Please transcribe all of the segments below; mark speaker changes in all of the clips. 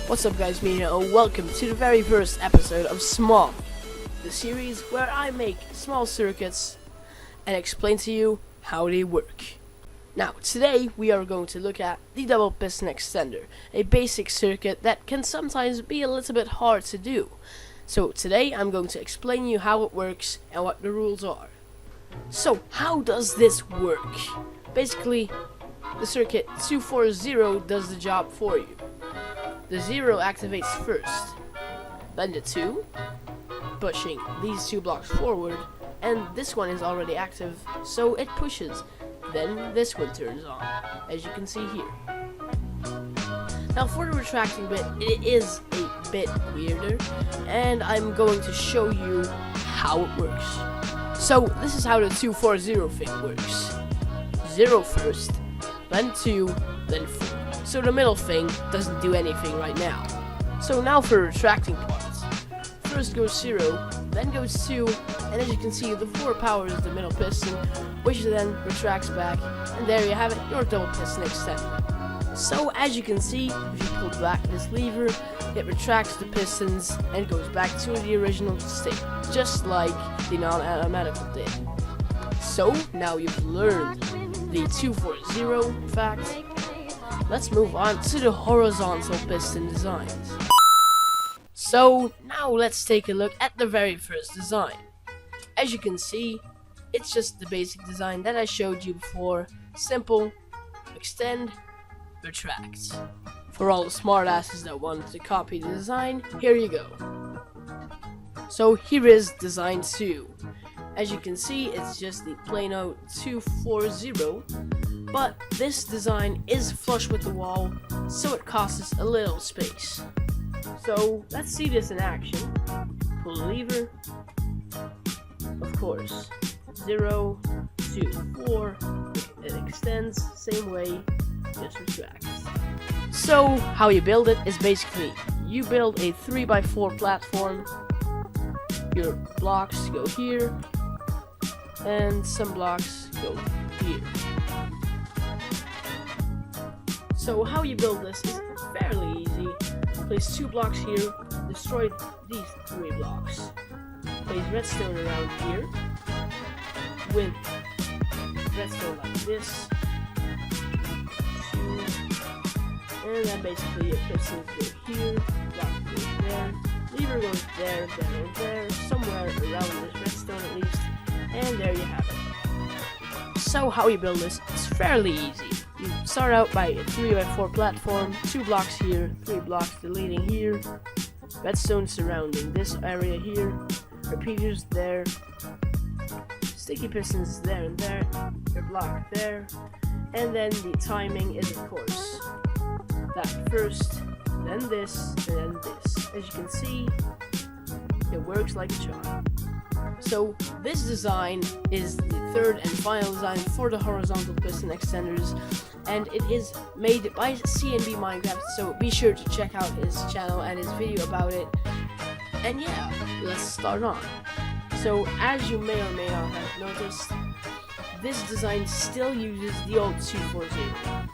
Speaker 1: What's up guys, welcome to the very first episode of Smallie, the series where I make small circuits and explain to you how they work. Now today we are going to look at the double piston extender, a basic circuit that can sometimes be a little bit hard to do. So today I'm going to explain you how it works and what the rules are. So how does this work? Basically, the circuit 240 does the job for you. The 0 activates first, then the 2, pushing these 2 blocks forward, and this one is already active, so it pushes. Then this one turns on, as you can see here. Now for the retracting bit, it is a bit weirder, and I'm going to show you how it works. So this is how the 240 thing works. 0 first, then 2, then 4. So the middle thing doesn't do anything right now. So now for the retracting parts. First goes 0, then goes 2, and as you can see the 4 powers the middle piston, which then retracts back, and there you have it, your double piston extender. So as you can see, if you pull back this lever, it retracts the pistons and goes back to the original state, just like the non-automatical did. So now you've learned the 240 in fact. Let's move on to the horizontal piston designs. So now let's take a look at the very first design. As you can see, it's just the basic design that I showed you before. Simple, extend, retract. For all the smartasses that wanted to copy the design, here you go. So here is design 2. As you can see, it's just the plain old 240, but this design is flush with the wall, so it costs us a little space. So let's see this in action. Pull the lever, of course, 0, 2, 4, it extends, same way, just retracts. So how you build it is basically, you build a 3x4 platform, your blocks go here, and some blocks go here. So how you build this is fairly easy. Place 2 blocks here, destroy these 3 blocks. Place redstone around here, with redstone like this, 2, and then basically your pistons go here, block goes there, lever goes there, there, somewhere around this redstone at least, and there you have it. So how you build this is fairly easy. You start out by a 3x4 platform, 2 blocks here, 3 blocks deleting here, redstone surrounding this area here, repeaters there, sticky pistons there and there, your block there, and then the timing is of course that first, then this, and then this. As you can see, it works like a charm. So this design is the third and final design for the horizontal piston extenders, and it is made by CNBMinecrafts, so be sure to check out his channel and his video about it. And yeah, let's start on. So as you may or may not have noticed, this design still uses the old 240.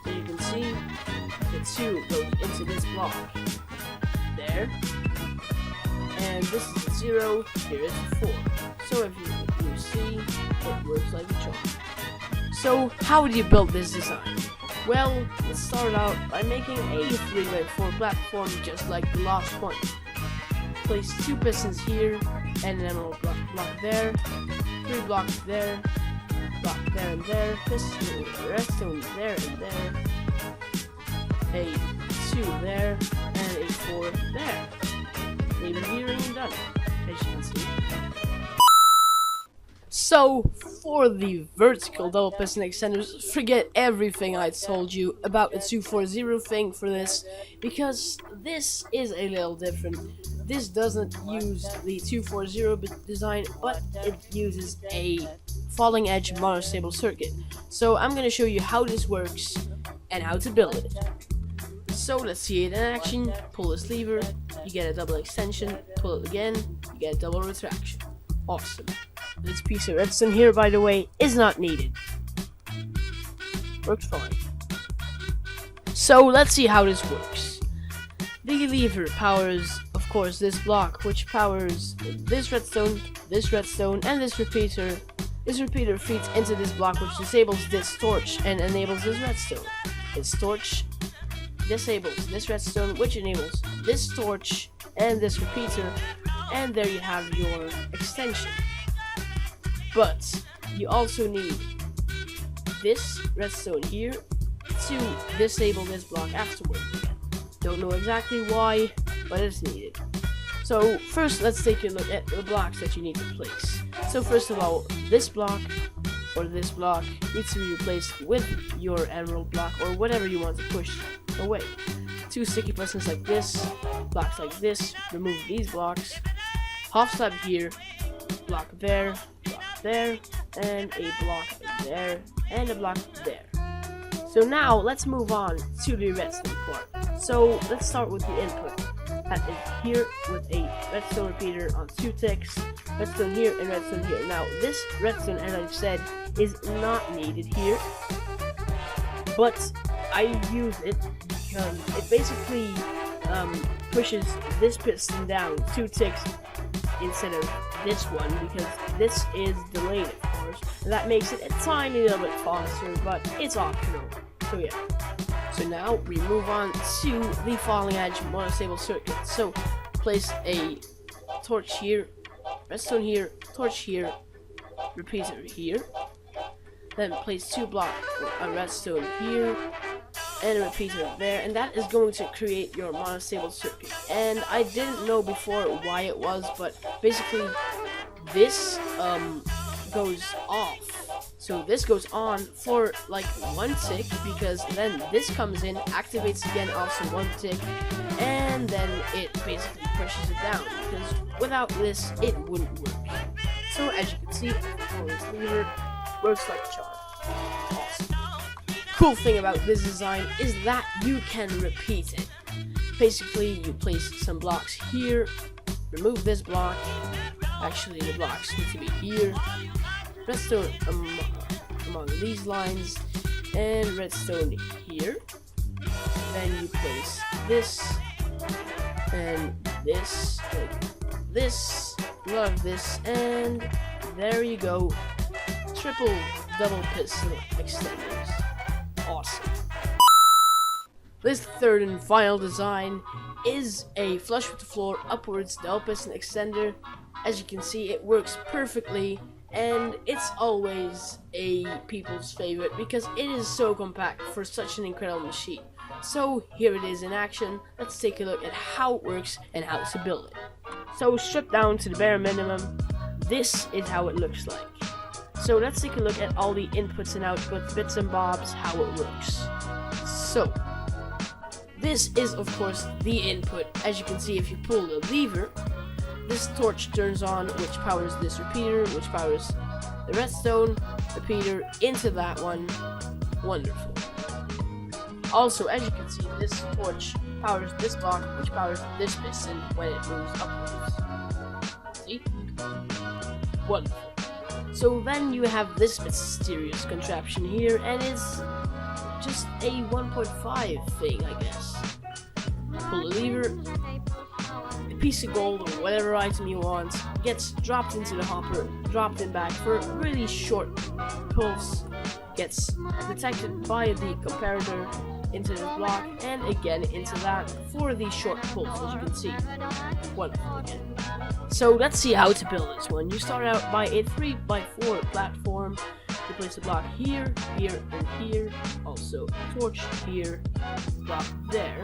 Speaker 1: So you can see the 2 goes into this block there, and this is the 0, here is the 4. So if you see, it works like a charm. So how do you build this design? Well, let's start out by making a 3x4 platform just like the last one. Place 2 pistons here, and then we'll block there, 3 blocks there, block there and there, piston, redstone there and there, a 2 there, and a 4 there. Leave it here and you're done, as you can see. So, for the vertical double piston extenders, forget everything I told you about the 240 thing for this, because this is a little different. This doesn't use the 240 design, but it uses a falling edge monostable circuit. So I'm going to show you how this works and how to build it. So let's see it in action. Pull this lever, you get a double extension, pull it again, you get a double retraction. Awesome. This piece of redstone here, by the way, is not needed. Works fine. So let's see how this works. the lever powers, of course, this block, which powers this redstone, and this repeater. This repeater feeds into this block, which disables this torch and enables this redstone. This torch disables this redstone, which enables this torch and this repeater, and there you have your extension. But you also need this redstone here to disable this block afterward. Don't know exactly why, but it's needed. So first, let's take a look at the blocks that you need to place. So first of all, this block needs to be replaced with your emerald block or whatever you want to push away. 2 sticky pistons like this, blocks like this, remove these blocks, half slab here, block there, and a block there, and a block there. So now let's move on to the redstone part. So let's start with the input. That is here with a redstone repeater on 2 ticks, redstone here and redstone here. Now this redstone, as I've said, is not needed here, but I use it because it basically pushes this piston down 2 ticks instead of this one, because this is delayed, of course, and that makes it a tiny little bit faster, but it's optional. So yeah. So now we move on to the falling edge monostable circuit. So place a torch here, redstone here, torch here, repeater here. Then place 2 blocks, a redstone here, and a repeater there, and that is going to create your monostable circuit. And I didn't know before why it was, but basically this goes off. So this goes on for like 1 tick, because then this comes in, activates again, also 1 tick, and then it basically pushes it down, because without this it wouldn't work. So as you can see, this lever works like a charm. Awesome. Cool thing about this design is that you can repeat it. Basically, you place some blocks here, remove this block, actually the blocks need to be here, redstone among these lines, and redstone here. Then you place this, and this, like this, love this, and there you go. Triple double piston extenders. Awesome. This third and final design is a flush with the floor upwards double piston extender. As you can see, it works perfectly, and it's always a people's favorite because it is so compact for such an incredible machine. So here it is in action. Let's take a look at how it works and how to build it. So stripped down to the bare minimum, this is how it looks like. So let's take a look at all the inputs and outputs, bits and bobs, how it works. So this is of course the input. As you can see, if you pull the lever, this torch turns on, which powers this repeater, which powers the redstone repeater into that one. Wonderful. Also, as you can see, this torch powers this block, which powers this piston when it moves upwards. See? Wonderful. So then you have this mysterious contraption here, and it's just a 1.5 thing, I guess. Pull the lever, a piece of gold or whatever item you want gets dropped into the hopper, dropped in back for a really short pulse, gets detected by the comparator into the block, and again into that for the short pulse, as you can see. Wonderful again. So let's see how to build this one. You start out by a 3x4 platform. You place a block here, here, and here. Also torch here, block there.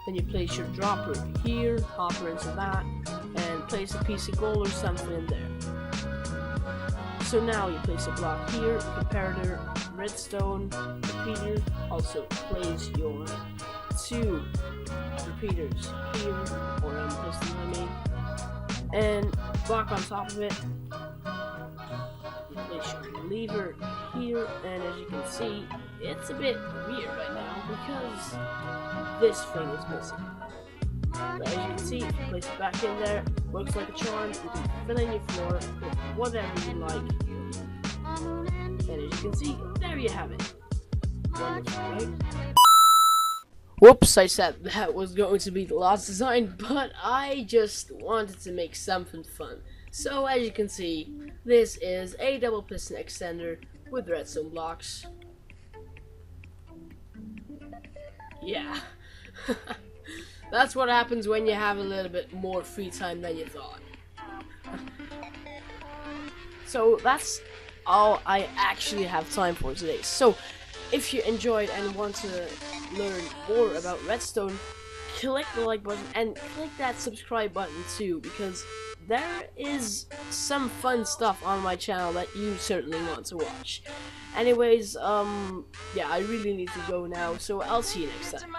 Speaker 1: Then you place your dropper here, hopper into that, and place a piece of gold or something in there. So now you place a block here, comparator, redstone, repeater. Also place your 2 repeaters here, or piston I mean, and block on top of it. You place your lever here, and as you can see, it's a bit weird right now because this thing is missing. But as you can see, if you place it back in there, works like a charm. You can fill in your floor with whatever you like. And as you can see, there you have it. Wonderful, right? Whoops, I said that was going to be the last design, but I just wanted to make something fun. So as you can see, this is a double piston extender with redstone blocks. Yeah. That's what happens when you have a little bit more free time than you thought. So that's all I actually have time for today. So if you enjoyed and want to learn more about redstone, click the like button and click that subscribe button too, because there is some fun stuff on my channel that you certainly want to watch. Anyways, yeah, I really need to go now, so I'll see you next time.